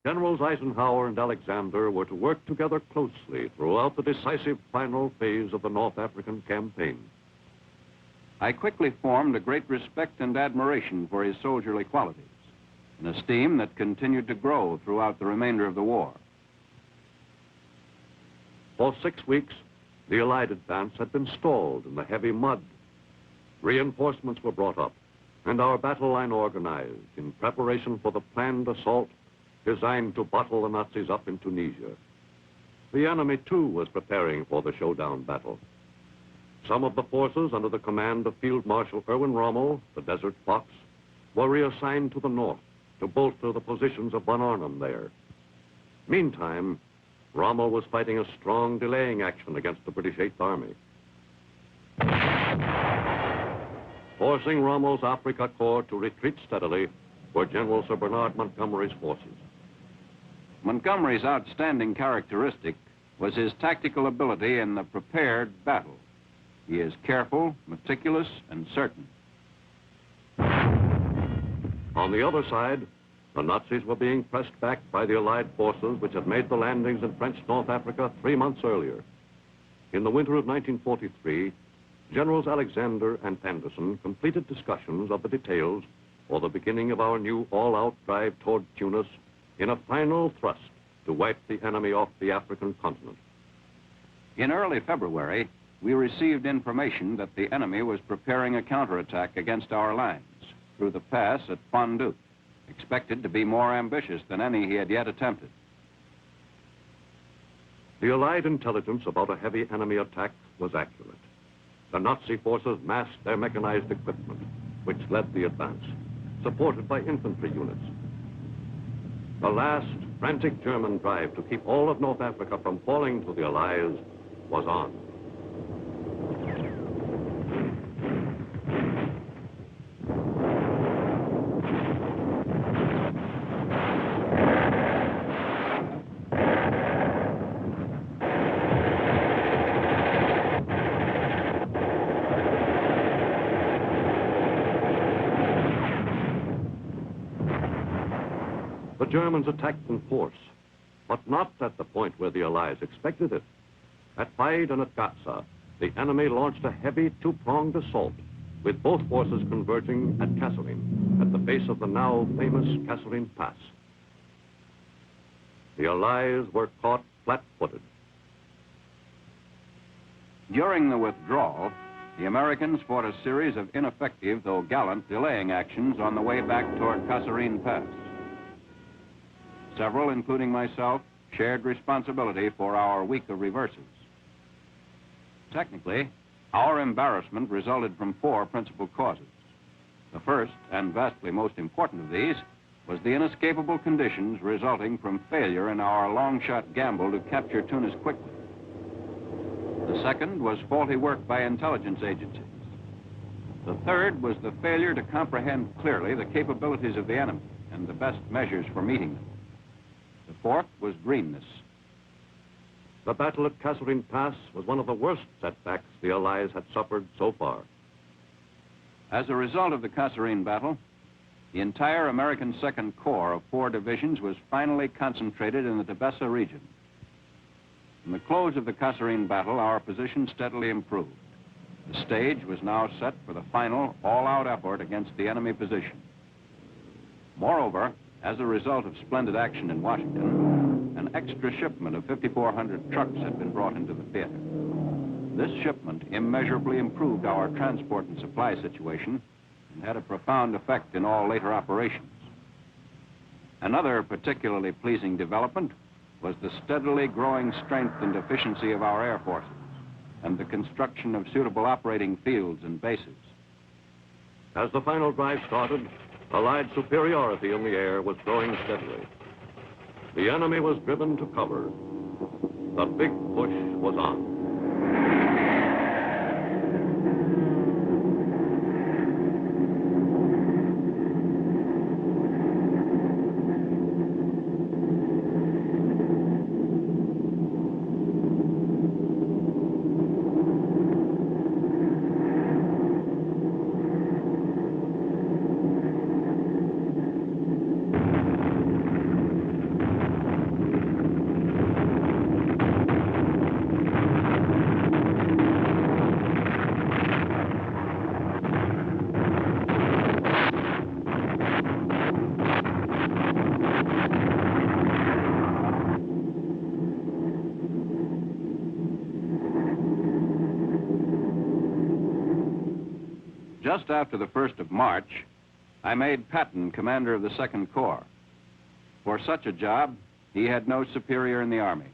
Generals Eisenhower and Alexander were to work together closely throughout the decisive final phase of the North African campaign. I quickly formed a great respect and admiration for his soldierly qualities, an esteem that continued to grow throughout the remainder of the war. For 6 weeks, the Allied advance had been stalled in the heavy mud. Reinforcements were brought up, and our battle line organized in preparation for the planned assault designed to bottle the Nazis up in Tunisia. The enemy, too, was preparing for the showdown battle. Some of the forces under the command of Field Marshal Erwin Rommel, the Desert Fox, were reassigned to the north to bolster the positions of Von Arnhem there. Meantime, Rommel was fighting a strong delaying action against the British Eighth Army. Forcing Rommel's Africa Corps to retreat steadily were General Sir Bernard Montgomery's forces. Montgomery's outstanding characteristic was his tactical ability in the prepared battle. He is careful, meticulous, and certain. On the other side, the Nazis were being pressed back by the Allied forces which had made the landings in French North Africa 3 months earlier. In the winter of 1943, Generals Alexander and Anderson completed discussions of the details for the beginning of our new all-out drive toward Tunis in a final thrust to wipe the enemy off the African continent. In early February, we received information that the enemy was preparing a counterattack against our lines through the pass at Fondu, expected to be more ambitious than any he had yet attempted. The Allied intelligence about a heavy enemy attack was accurate. The Nazi forces massed their mechanized equipment, which led the advance, supported by infantry units. The last frantic German drive to keep all of North Africa from falling to the Allies was on. The Germans attacked in force, but not at the point where the Allies expected it. At Faid and at Gaza, the enemy launched a heavy two-pronged assault, with both forces converging at Kasserine, at the base of the now famous Kasserine Pass. The Allies were caught flat-footed. During the withdrawal, the Americans fought a series of ineffective, though gallant, delaying actions on the way back toward Kasserine Pass. Several, including myself, shared responsibility for our week of reverses. Technically, our embarrassment resulted from 4 principal causes. The first, and vastly most important of these, was the inescapable conditions resulting from failure in our long-shot gamble to capture Tunis quickly. The second was faulty work by intelligence agencies. The third was the failure to comprehend clearly the capabilities of the enemy and the best measures for meeting them. The fourth was greenness. The battle at Kasserine Pass was one of the worst setbacks the Allies had suffered so far. As a result of the Kasserine battle, the entire American Second Corps of 4 divisions was finally concentrated in the Debessa region. In the close of the Kasserine battle, our position steadily improved. The stage was now set for the final all-out effort against the enemy position. Moreover, as a result of splendid action in Washington, an extra shipment of 5,400 trucks had been brought into the theater. This shipment immeasurably improved our transport and supply situation and had a profound effect in all later operations. Another particularly pleasing development was the steadily growing strength and efficiency of our air forces and the construction of suitable operating fields and bases. As the final drive started, Allied superiority in the air was growing steadily. The enemy was driven to cover. The big push was on. Just after the 1st of March, I made Patton commander of the 2nd Corps. For such a job, he had no superior in the Army.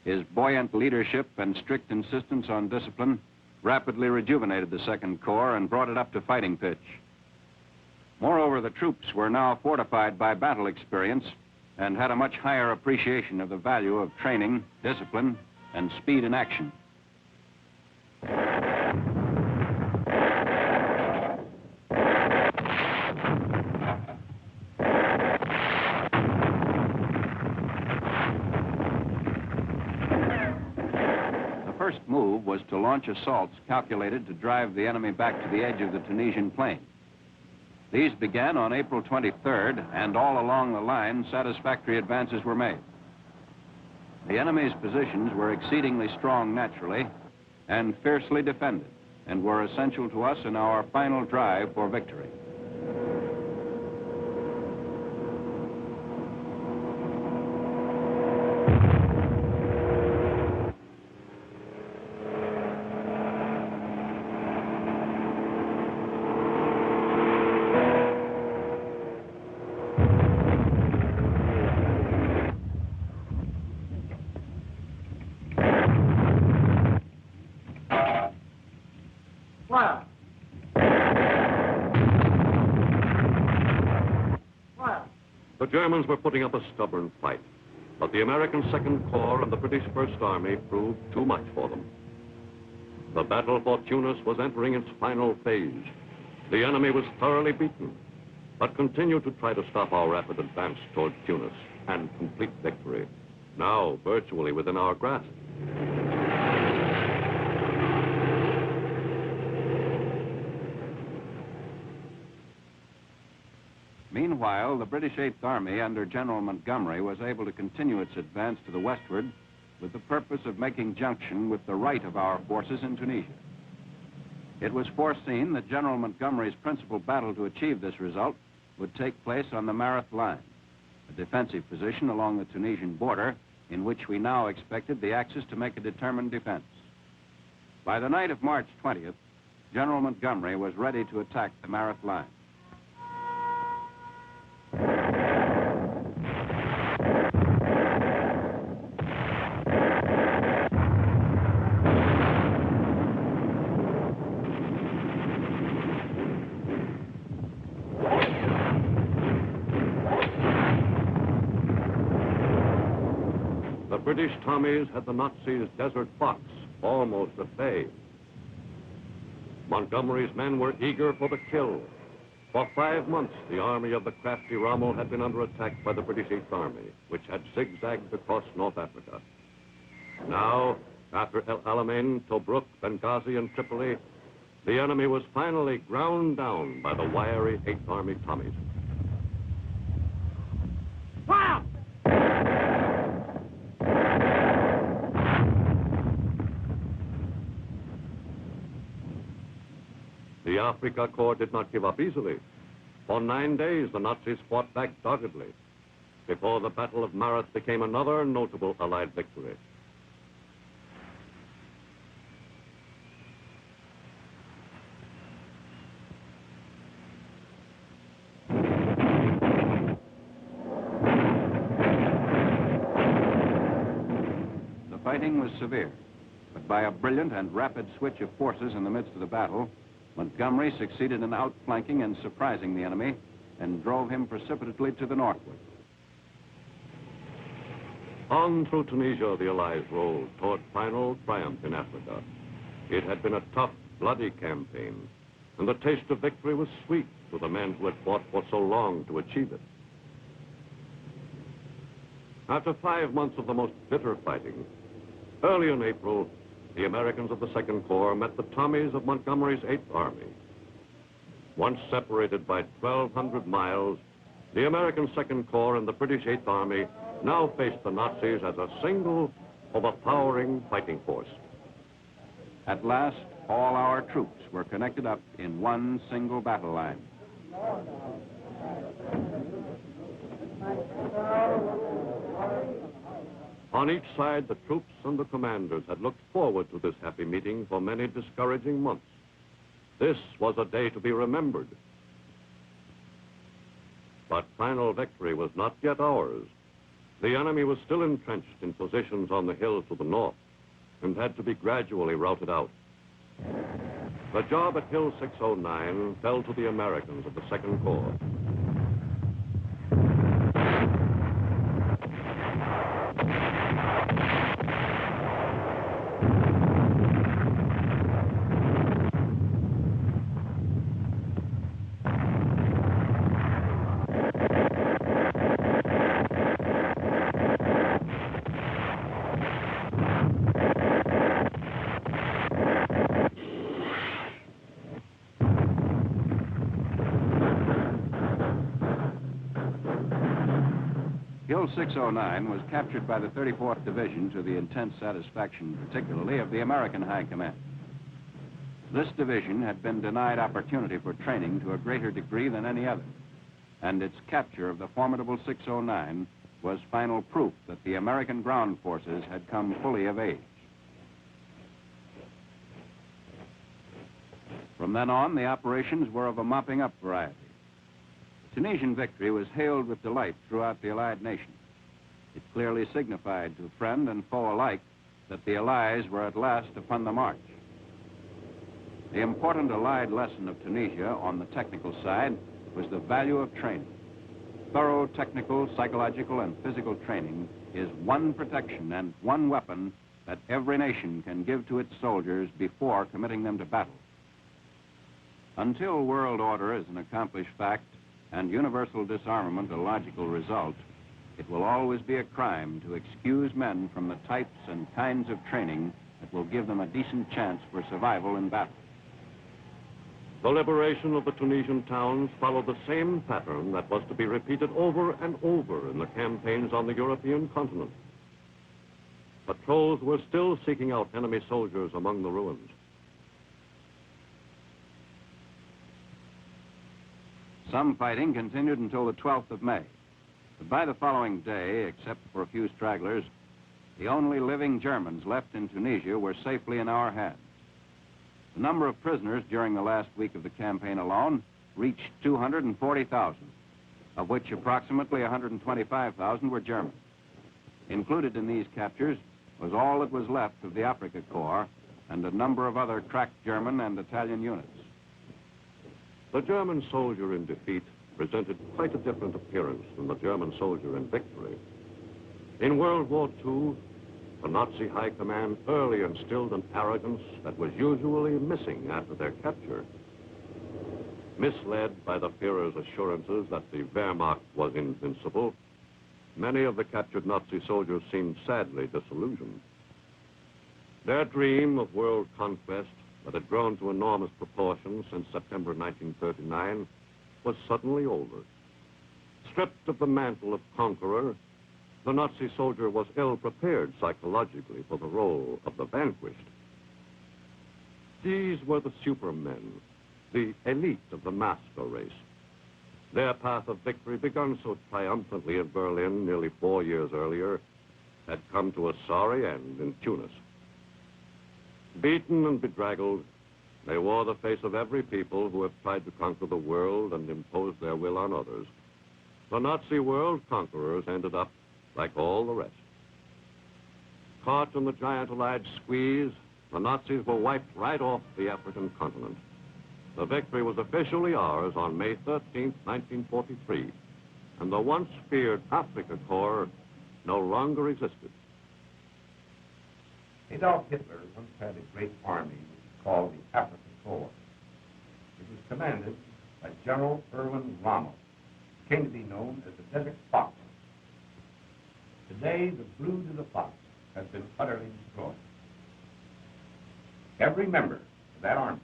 His buoyant leadership and strict insistence on discipline rapidly rejuvenated the 2nd Corps and brought it up to fighting pitch. Moreover, the troops were now fortified by battle experience and had a much higher appreciation of the value of training, discipline, and speed in action. The first move was to launch assaults calculated to drive the enemy back to the edge of the Tunisian plain. These began on April 23rd, and all along the line, satisfactory advances were made. The enemy's positions were exceedingly strong naturally and fiercely defended, and were essential to us in our final drive for victory. The Germans were putting up a stubborn fight, but the American 2nd Corps and the British 1st Army proved too much for them. The battle for Tunis was entering its final phase. The enemy was thoroughly beaten, but continued to try to stop our rapid advance toward Tunis and complete victory, now virtually within our grasp. Meanwhile, the British 8th Army under General Montgomery was able to continue its advance to the westward with the purpose of making junction with the right of our forces in Tunisia. It was foreseen that General Montgomery's principal battle to achieve this result would take place on the Mareth line, a defensive position along the Tunisian border in which we now expected the Axis to make a determined defense. By the night of March 20th, General Montgomery was ready to attack the Mareth line. The British Tommies had the Nazis' Desert Fox almost at bay. Montgomery's men were eager for the kill. For 5 months, the army of the crafty Rommel had been under attack by the British 8th Army, which had zigzagged across North Africa. Now, after El Alamein, Tobruk, Benghazi, and Tripoli, the enemy was finally ground down by the wiry 8th Army Tommies. Fire! The Afrika Corps did not give up easily. For 9 days, the Nazis fought back doggedly before the Battle of Mareth became another notable Allied victory. The fighting was severe, but by a brilliant and rapid switch of forces in the midst of the battle, Montgomery succeeded in outflanking and surprising the enemy and drove him precipitately to the northward. On through Tunisia, the Allies rolled toward final triumph in Africa. It had been a tough, bloody campaign, and the taste of victory was sweet to the men who had fought for so long to achieve it. After 5 months of the most bitter fighting, early in April, the Americans of the 2nd Corps met the Tommies of Montgomery's 8th Army. Once separated by 1,200 miles, the American 2nd Corps and the British 8th Army now faced the Nazis as a single, overpowering fighting force. At last, all our troops were connected up in one single battle line. On each side, the troops and the commanders had looked forward to this happy meeting for many discouraging months. This was a day to be remembered. But final victory was not yet ours. The enemy was still entrenched in positions on the hills to the north and had to be gradually routed out. The job at Hill 609 fell to the Americans of the Second Corps. Hill 609 was captured by the 34th Division to the intense satisfaction, particularly of the American High Command. This division had been denied opportunity for training to a greater degree than any other, and its capture of the formidable 609 was final proof that the American ground forces had come fully of age. From then on, the operations were of a mopping-up variety. Tunisian victory was hailed with delight throughout the Allied nation. It clearly signified to friend and foe alike that the Allies were at last upon the march. The important Allied lesson of Tunisia on the technical side was the value of training. Thorough technical, psychological, and physical training is one protection and one weapon that every nation can give to its soldiers before committing them to battle. Until world order is an accomplished fact, and universal disarmament a logical result, it will always be a crime to excuse men from the types and kinds of training that will give them a decent chance for survival in battle. The liberation of the Tunisian towns followed the same pattern that was to be repeated over and over in the campaigns on the European continent. Patrols were still seeking out enemy soldiers among the ruins. Some fighting continued until the 12th of May. But by the following day, except for a few stragglers, the only living Germans left in Tunisia were safely in our hands. The number of prisoners during the last week of the campaign alone reached 240,000, of which approximately 125,000 were German. Included in these captures was all that was left of the Africa Corps and a number of other cracked German and Italian units. The German soldier in defeat presented quite a different appearance than the German soldier in victory. In World War II, the Nazi High Command early instilled an arrogance that was usually missing after their capture. Misled by the Führer's assurances that the Wehrmacht was invincible, many of the captured Nazi soldiers seemed sadly disillusioned. Their dream of world conquest that had grown to enormous proportions since September 1939 was suddenly over. Stripped of the mantle of conqueror, the Nazi soldier was ill-prepared psychologically for the role of the vanquished. These were the supermen, the elite of the master race. Their path of victory, begun so triumphantly in Berlin nearly 4 years earlier, had come to a sorry end in Tunis. Beaten and bedraggled, they wore the face of every people who have tried to conquer the world and impose their will on others. The Nazi world conquerors ended up like all the rest. Caught in the giant Allied squeeze, the Nazis were wiped right off the African continent. The victory was officially ours on May 13, 1943, and the once feared Africa Corps no longer existed. Adolf Hitler once had a great army which was called the Africa Corps. It was commanded by General Erwin Rommel, who came to be known as the Desert Fox. Today, the brood of the fox has been utterly destroyed. Every member of that army,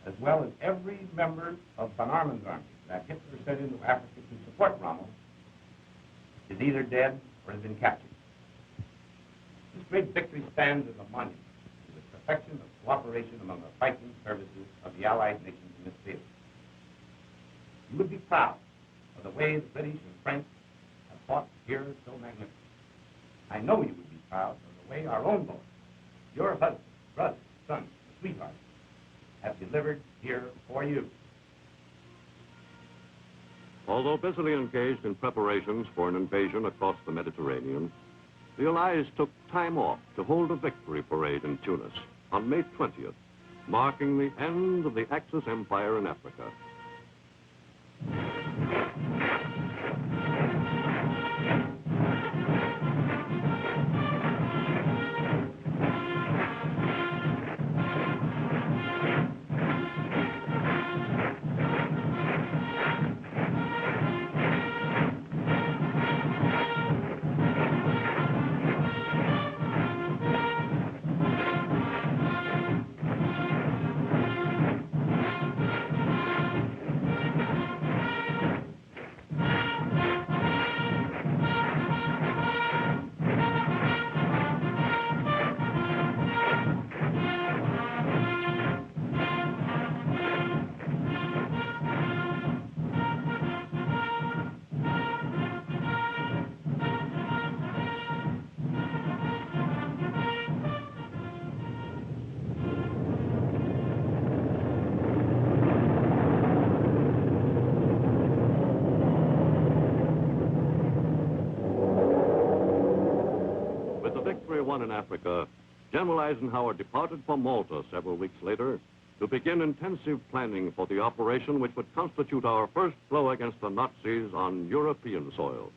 as well as every member of von Arman's army that Hitler sent into Africa to support Rommel, is either dead or has been captured. This great victory stands as a monument to the perfection of cooperation among the fighting services of the Allied nations in this field. You would be proud of the way the British and French have fought here so magnificently. I know you would be proud of the way our own boys, your husbands, brothers, sons, sweethearts, have delivered here for you. Although busily engaged in preparations for an invasion across the Mediterranean, the Allies took time off to hold a victory parade in Tunis on May 20th, marking the end of the Axis Empire in Africa. Won in Africa, General Eisenhower departed for Malta several weeks later to begin intensive planning for the operation which would constitute our first blow against the Nazis on European soil.